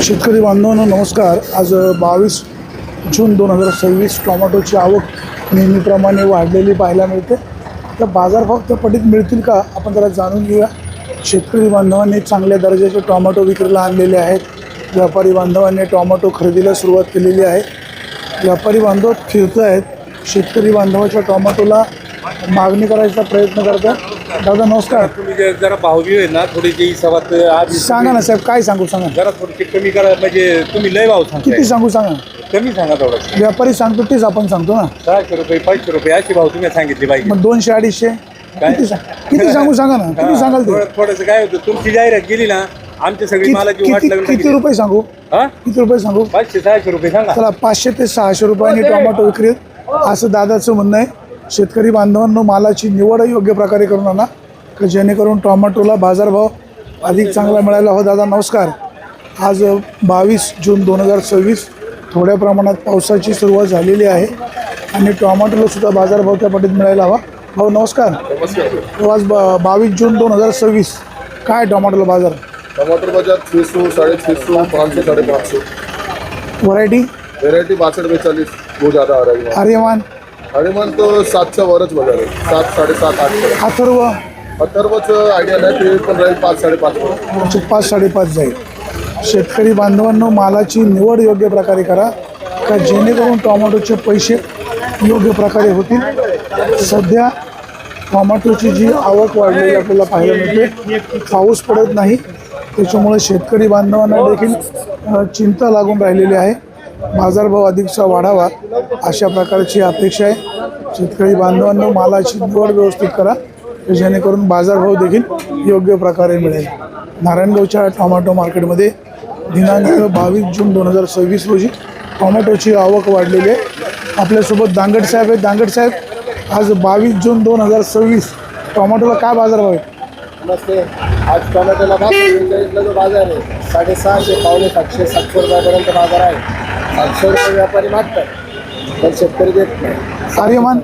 शेतकरी बांधवांनो नमस्कार। आज 22 जून 2026 टोमॅटोची आवक नेहमीप्रमाणे वाढलेली पाहायला मिळते। तर बाजारभाव त्या पटीत मिळतील का आपण जरा जाणून घेऊया। शेतकरी बांधवांनी चांगल्या दर्जाचे टोमॅटो विक्रीला आणलेले आहेत। व्यापारी बांधवांनी टोमॅटो खरेदीला सुरुवात केलेली आहे। व्यापारी बांधव फिरत आहेत, शेतकरी बांधवाच्या टोमॅटोला मागणी करायचा प्रयत्न करतात। दादा नमस्कार। तुम्ही जरा भाव आहे ना थोडी जी हिसाबात आज सांगा ना साहेब, काय सांगू सांगा। जरा थोडी कमी करा, म्हणजे तुम्ही लय भाव सांगताय। किती सांगू सांगा। कमी सांगा थोडं। व्यापारी सांगतो तेच आपण सांगतो ना। 600 रुपये 500 रुपये अशी भाव तुम्ही सांगितले पाहिजे। मग 200 250 काय? किती सांगू सांगा ना, किती सांगाल ते। थोडंसं काय होतं, तुमची जाहिरात गेली ना आमची सगळी मालाची वाट लागली। किती रुपये सांगू, हा किती रुपये सांगू। 500-600 रुपये सांगा। चला 500 ते 600 रुपयांनी टोमॅटो विक्री असं दादाचं म्हणणं आहे। शेतकरी बांधवांनो मालाची निवड योग्य प्रकारे करून आणा, की जेणेकरून टोमॅटोला बाजारभाव अधिक चांगला मिळायला हवा। दादा नमस्कार। आज 22 जून 2026 थोड्या प्रमाणात पावसाची सुरुवात झालेली आहे आणि टोमॅटोला सुद्धा बाजारभाव त्या पटीत मिळायला हवा। भाऊ नमस्कार। आज 22 जून 2026 काय टोमॅटोला बाजार। टमाटर बाजार 600, 650, 500, 550। व्हरायटी वेरायटी 62, 42 वो ज़्यादा आ रही है। आर्यमान हरिमान तो 700 वरच बाजार आहे। 7, 7.5, 8। अथर्व अथर्वचं आयडिया नाही, ते पण राहील 5, 5.5। 5, 5.5 जाईल। शेतकरी बांधवांनो मालाची निवड योग्य प्रकारे करा, का जेणेकरून टोमॅटोचे पैसे योग्य प्रकारे होतील। सध्या टोमॅटोची जी आवक वाढलेली आपल्याला पाहायला मिळते, पाऊस पडत नाही, त्याच्यामुळे शेतकरी बांधवांना देखील चिंता लागून राहिलेली आहे। बाजारभाव अधिकचा वाढावा अशा प्रकारची अपेक्षा आहे। शेतकरी बांधवांनो मालाची निवड व्यवस्थित करा, जेणेकरून बाजारभाव देखील योग्य प्रकारे मिळेल। नारायणगावच्या टोमॅटो मार्केटमध्ये दिनांक 22 जून 2026 रोजी टोमॅटोची आवक वाढलेली आहे। आपल्यासोबत दांगड साहेब आहेत। दांगड साहेब, आज 22 जून 2026 टोमॅटोला काय बाजारभाव आहे। नमस्ते। आज टोमॅटोला जो बाजार आहे 650, 750, 700 रुपयापर्यंत बाजार आहे। 700 रुपये व्यापारी मागतात, पण शेतकरी देत नाही। आर्यमान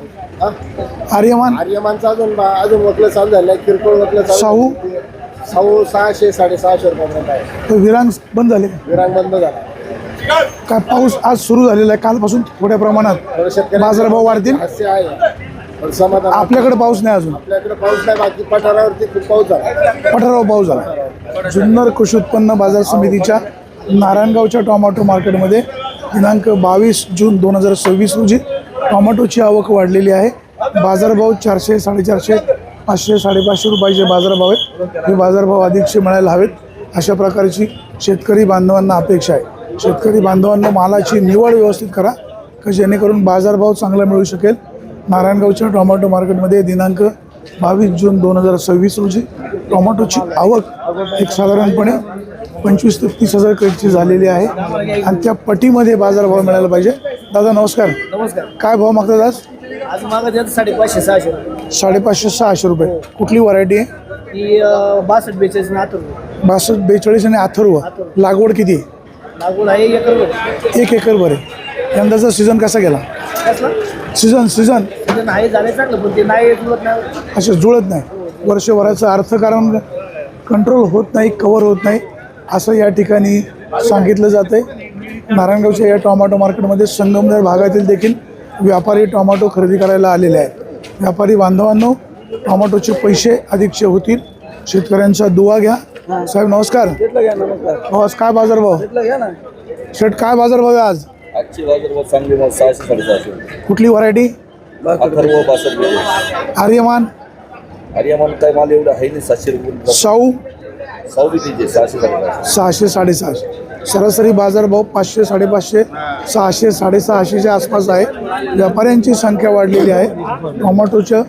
आर्यमान आर्यमानचा अजून वकलं चालू झालं आहे, किरकोळ वकलं चालू। शाहू 600, 650 रुपयापर्यंत आहे। तर विरांग बंद झाले, विरांग बंद झाला। काय पाऊस आज सुरू झालेला आहे, कालपासून थोड्या प्रमाणात थोडं शेतकरी बाजारभाव वाढतील। हास्य आहे, पण समाधान आपल्याकडे पाऊस नाही अजून। आपल्याकडे पाऊस नाही, बाकी पठारावरती खूप पाऊस झाला। पठारावर पाऊस झाला। जुन्नर कृषी उत्पन्न बाजार समितीच्या नारायणगावच्या टोमॅटो मार्केटमध्ये दिनांक 22 जून 2026 रोजी टोमॅटोची आवक वाढलेली आहे। बाजारभाव 400, 450, 500, 550 रुपयाचे बाजारभाव आहेत। हे बाजारभाव अधिकचे मिळायला हवेत अशा प्रकारची शेतकरी बांधवांना अपेक्षा आहे। शेतकरी बांधवांना मालाची निवड व्यवस्थित करा, की जेणेकरून बाजारभाव चांगला मिळू शकेल। नारायणगावच्या टोमॅटो मार्केटमध्ये दिनांक 22 जून 2026 रोजी टोमॅटोची आवक एक साधारणपणे 25 ते 30 हजार क्रेटची झालेली आहे आणि त्या पटीमध्ये बाजारभाव मिळायला पाहिजे। दादा नमस्कार। नमस्कार। काय भाव मागतात आज। आज मागत 550, 600। 550, 600 रुपये। कुठली व्हरायटी आहे। ही 62, 42 ना अथर्व। 62, 42 आणि अथर्व। लागवड किती आहे। लागवड आहे 1 एकर। 1 एकर बरे। यंदाचा सीझन कसा गेला। सीझन नाही झालं चांगलं, पण ते नाही जुळत नाही। असं जुळत नाही। वर्षभराचं अर्थकारण कंट्रोल होत नाही, कव्हर होत नाही असं या ठिकाणी सांगितलं जातं आहे। नारायणगावच्या या टोमॅटो मार्केटमध्ये संगमनेर भागातील देखील व्यापारी टोमॅटो खरेदी करायला आलेले आहेत। व्यापारी बांधवांनो टोमॅटोचे पैसे अधिकचे होतील, शेतकऱ्यांचा दुवा घ्या। साहेब नमस्कार। आज काय बाजारभाव। शेट काय बाजारभाव आहे आज। आजची बाजारभाव चांगली 600, 650। कुठली व्हरायटी। अथर्व 62। आर्यमान काय माल एवढा आहे नाही। 700 रुपये। शाहू 600, 600, 650। सरासरी बाजारभाव 500, 550, 600, 650च्या आसपास आहे। व्यापाऱ्यांची संख्या वाढलेली आहे। टोमॅटोचे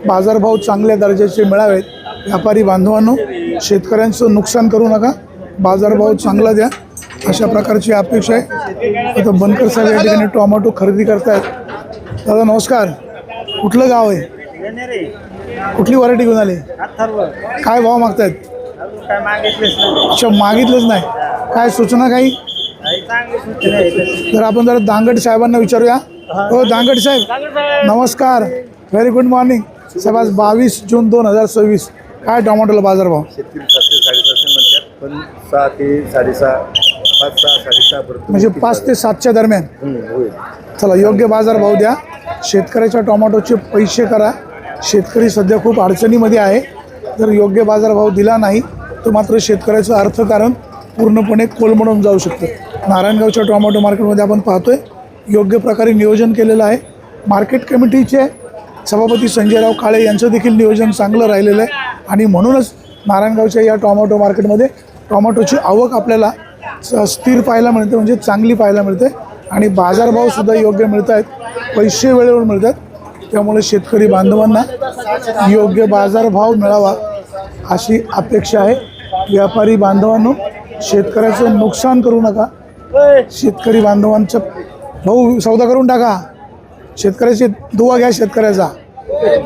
बाजारभाव चांगल्या दर्जाचे मिळावेत। व्यापारी बांधवांनो शेतकऱ्यांचं नुकसान करू नका, बाजारभाव चांगला द्या अशा प्रकारची अपेक्षा आहे। आता बनकर साहेब या ठिकाणी टोमॅटो खरेदी करतायत। दादा नमस्कार। कुठलं गाव आहे। कुठली व्हरायटी घेऊन आली। काय भाव मागतायत। अच्छा मागितलंच नाही, काय सूचना काही। तर आपण जरा दांगड साहेबांना विचारूया। हो दांगड साहेब नमस्कार। व्हेरी गुड मॉर्निंग साहेब। आज 22 जून 2026 काय टोमॅटोला बाजारभाव। शेतकरी 700, 750 म्हणतात, पण 6 ते 6.5 5, 6, 6.5 पर्यंत म्हणजे 5 ते 7च्या दरम्यान. होईल. चला, योग्य बाजार भाव द्या, शेतकऱ्याच्या टोमॅटोचे पैसे करा. शेतकरी सध्या खूप अडचणीमध्ये आहे. जर योग्य बाजारभाव दिला नाही तर मात्र शेतकऱ्याचं अर्थकारण पूर्णपणे कोलमडून जाऊ शकतं. नारायणगावच्या टोमॅटो मार्केटमध्ये आपण पाहतोय योग्य प्रकारे नियोजन केलेलं आहे. मार्केट कमिटीचे सभापती संजयराव काळे यांचं देखील नियोजन चांगलं राहिलेलं आहे आणि म्हणूनच नारायणगावच्या या टोमॅटो मार्केटमध्ये टोमॅटोची आवक आपल्याला स्थिर पाहायला मिळते, म्हणजे चांगली पाहायला मिळते आणि बाजारभावसुद्धा योग्य मिळत आहेत, पैसे वेळेवर मिळतात. त्यामुळे शेतकरी बांधवांना योग्य बाजारभाव मिळावा अशी अपेक्षा आहे. व्यापारी बांधवांनो, शेतकऱ्याचं नुकसान करू नका. शेतकरी बांधवांचं भाऊ सौदा करून टाका. शेतकऱ्याची दुवा घ्या शेतकऱ्याचा.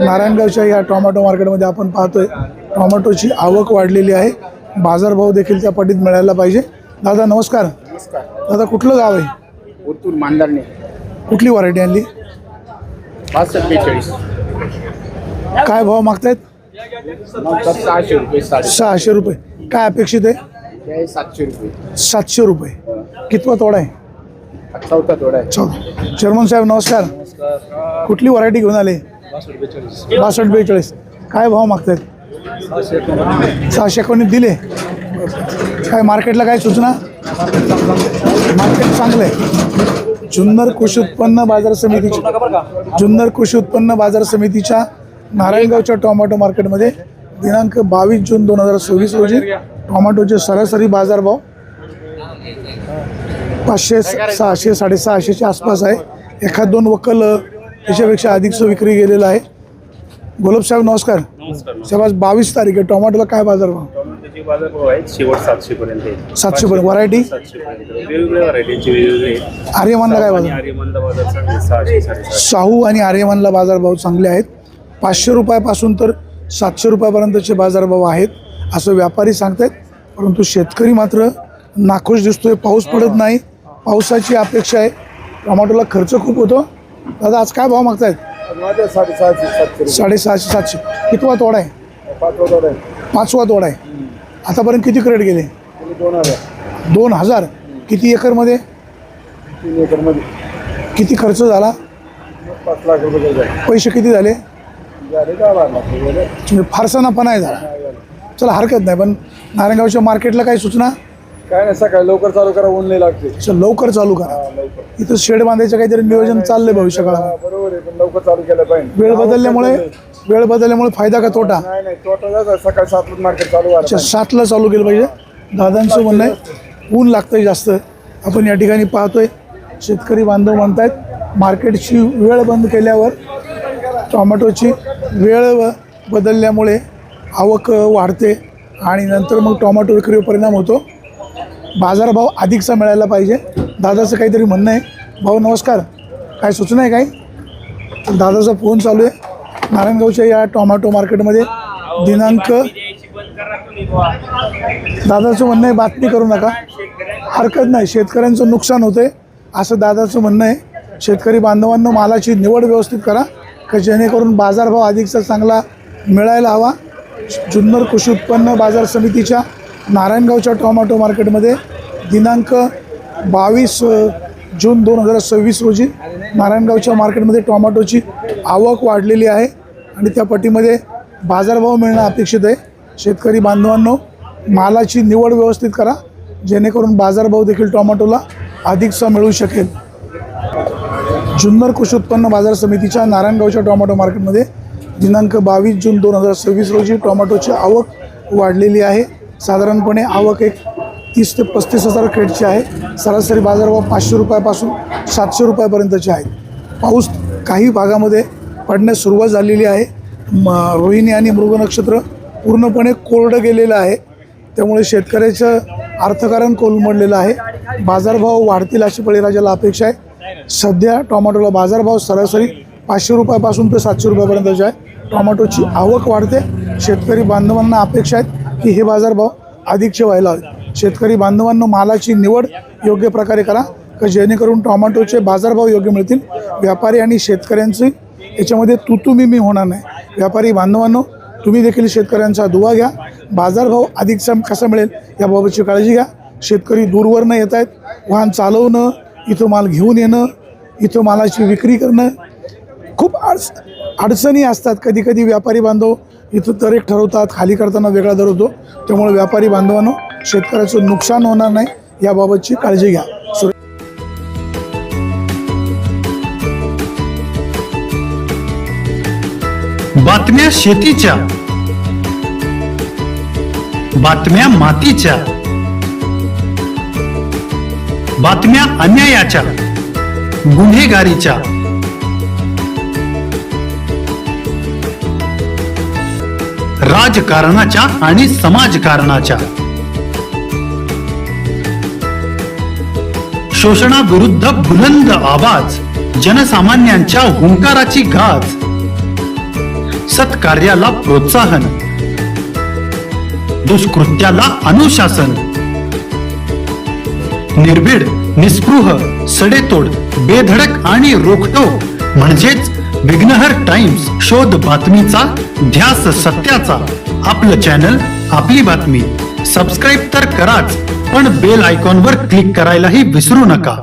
नारायणगावच्या या टोमॅटो मार्केटमध्ये आपण पाहतोय टोमॅटोची आवक वाढलेली आहे. बाजारभाव देखील त्या पटीत मिळायला पाहिजे. दादा नमस्कार. दादा कुठलं गाव आहे? ओतूर मांडरणे. कुठली व्हरायटी आणली? 62-42. काय भाव मागतायत? 600 रुपये. 600 रुपये. काय अपेक्षित आहे? 700 रुपये. 700 रुपये. कितवा तोडा आहे? चौथा तोडा आहे. चौथा. चेअरमन साहेब नमस्कार. कुठली व्हरायटी घेऊन आले? 62-42. काय भाव मागतायत? 619 दिले. काय मार्केटला काय सूचना? मार्केट चांगलं आहे. जुन्नर कृषी उत्पन्न बाजार समितीच्या नारायणगावच्या टोमॅटो मार्केटमध्ये दिनांक 22 जून 2026 रोजी टोमॅटोचे सरासरी बाजारभाव 500, 600, 650च्या आसपास आहे. एखाद दोन वक्कल त्याच्यापेक्षा अधिकचं विक्री गेलेलं आहे. गोलब साहेब नमस्कार. साहेब आज 22 तारीख आहे. टोमॅटोला काय बाजारभाव? टोमॅटोचे बाजारभाव आहेत शेवट 700 पर्यंत आहे. 700 पर्यंत. व्हरायटी 700 पर्यंत वेगवेगळ्या व्हरायटीचे वेगवेगळे आहेत. आर्यमानला काय बाजार? आर्यमनला बाजार चांगले 600, 750. शाहू आणि आर्यमानला बाजारभाव चांगले आहेत. 500 रुपयापासून तर 700 रुपयापर्यंतचे बाजारभाव आहेत असं व्यापारी सांगतायत. परंतु शेतकरी मात्र नाखुश दिसतोय. पाऊस पडत नाही, पावसाची अपेक्षा आहे. टोमॅटोला खर्च खूप होतो. दादा आज काय भाव मागतायत? 650-700. 650, 700. कितवा तोडा आहे? 5 तोडा आहे. 5वा तोडा आहे. आतापर्यंत किती क्रेट गेले? 2000. 2000. किती एकरमध्ये? 3 एकरमध्ये. किती खर्च झाला? 5 लाख रुपये झाले. पैसे किती झाले? 10 लाख रुपये. म्हणजे फारसा नफा नाही झाला. चला हरकत नाही. पण नारायणगावच्या मार्केटला काही सूचना? काय नाही, सकाळी लवकर चालू करा, ऊन नाही लागते. चल लवकर चालू करा. इथं शेड बांधायचं काहीतरी नियोजन चाललंय भविष्य काळात. बरोबर आहे, पण लवकर चालू केलं पाहिजे. वेळ बदलल्यामुळे फायदा का तोटा? नाही तोटा जाता. सकाळी 7 मार्केट चालू अच्छा, 7ला चालू केलं पाहिजे. दादांचं म्हणणं आहे ऊन लागतंय जास्त. आपण या ठिकाणी पाहतोय शेतकरी बांधव म्हणतायत मार्केटची वेळ बंद केल्यावर टोमॅटोची वेळ बदलल्यामुळे आवक वाढते आणि नंतर मग टोमॅटो विक्रीवर परिणाम होतो. बाजारभाव अधिकचा मिळायला पाहिजे. दादाचं काहीतरी म्हणणं आहे. भाऊ नमस्कार. काय सूचना आहे काही? तर दादाचा फोन चालू आहे. नारायणगावच्या या टोमॅटो मार्केटमध्ये दिनांक दादाचं म्हणणं आहे बातमी करू नका. हरकत नाही, शेतकऱ्यांचं नुकसान होते असं दादाचं म्हणणं आहे. शेतकरी बांधवांना मालाची निवड व्यवस्थित करा का जेणेकरून बाजारभाव अधिकचा चांगला मिळायला हवा. जुन्नर कृषी उत्पन्न बाजार समितीच्या नारायणगावच्या टोमॅटो मार्केटमध्ये दिनांक 22 जून 2026 रोजी नारायणगावच्या मार्केटमध्ये टोमॅटोची आवक वाढलेली आहे आणि त्या पटीमध्ये बाजारभाव मिळणं अपेक्षित आहे. शेतकरी बांधवांनो मालाची निवड व्यवस्थित करा जेणेकरून बाजारभाव देखील टोमॅटोला अधिकचा मिळू शकेल. जुन्नर कृषी उत्पन्न बाजार समितीच्या नारायणगावच्या टोमॅटो मार्केटमध्ये दिनांक 22 जून 2026 रोजी टोमॅटोची आवक वाढलेली आहे. साधारणपणे आवक एक 30 ते 35 हजार क्रेटची आहे. सरासरी बाजारभाव 500 रुपयापासून 700 रुपयापर्यंतचे आहेत. पाऊस काही भागामध्ये पडण्यास सुरुवात झालेली आहे. रोहिणी आणि मृग नक्षत्र पूर्णपणे कोरडं गेलेलं आहे. त्यामुळे शेतकऱ्याचं अर्थकारण कोलमडलेलं आहे. बाजारभाव वाढतील अशी बळीराजाला अपेक्षा आहे. सध्या टोमॅटोला बाजारभाव सरासरी 500 रुपयापासून ते 700 रुपयापर्यंतचे आहे. टोमॅटोची आवक वाढते. शेतकरी बांधवांना अपेक्षा आहेत की हे बाजारभाव अधिकचे व्हायला हवे. शेतकरी बांधवांना मालाची निवड योग्य प्रकारे करा का जेणेकरून टोमॅटोचे बाजारभाव योग्य मिळतील. व्यापारी आणि शेतकऱ्यांची याच्यामध्ये तुतुमिमी होणार नाही. व्यापारी बांधवांनो तुम्ही देखील शेतकऱ्यांचा दुवा घ्या. बाजारभाव अधिकचा कसा मिळेल याबाबतची काळजी घ्या. शेतकरी दूरवरनं येत आहेत. वाहन चालवणं, इथं माल घेऊन येणं, इथं मालाची विक्री करणं खूप अडचणी असतात. कधी कधी व्यापारी बांधव इथं दर एक ठरवतात, खाली करताना वेगळा दर होतो. त्यामुळे व्यापारी बांधवांनो, शेतकऱ्याचं नुकसान होणार नाही याबाबतची काळजी घ्या. बातम्या शेतीच्या, बातम्या मातीच्या, बातम्या अन्यायाच्या, गुन्हेगारीच्या, राजकारणाच्या आणि समाजकारणाच्या, शोषणाविरुद्ध बुलंद आवाज, जनसामान्यांच्या हुंकाराची गाज, सत्कार्याला प्रोत्साहन, दुष्कृत्याला अनुशासन, निर्भीड, निस्पृह, सडेतोड, बेधडक आणि रोखटोक म्हणजेच विघ्नहर टाइम्स. शोध बातमीचा, ध्यास सत्याचा. आपलं चॅनल, आपली बातमी. सबस्क्राईब तर कराच, पण बेल आयकॉनवर क्लिक करायलाही विसरू नका.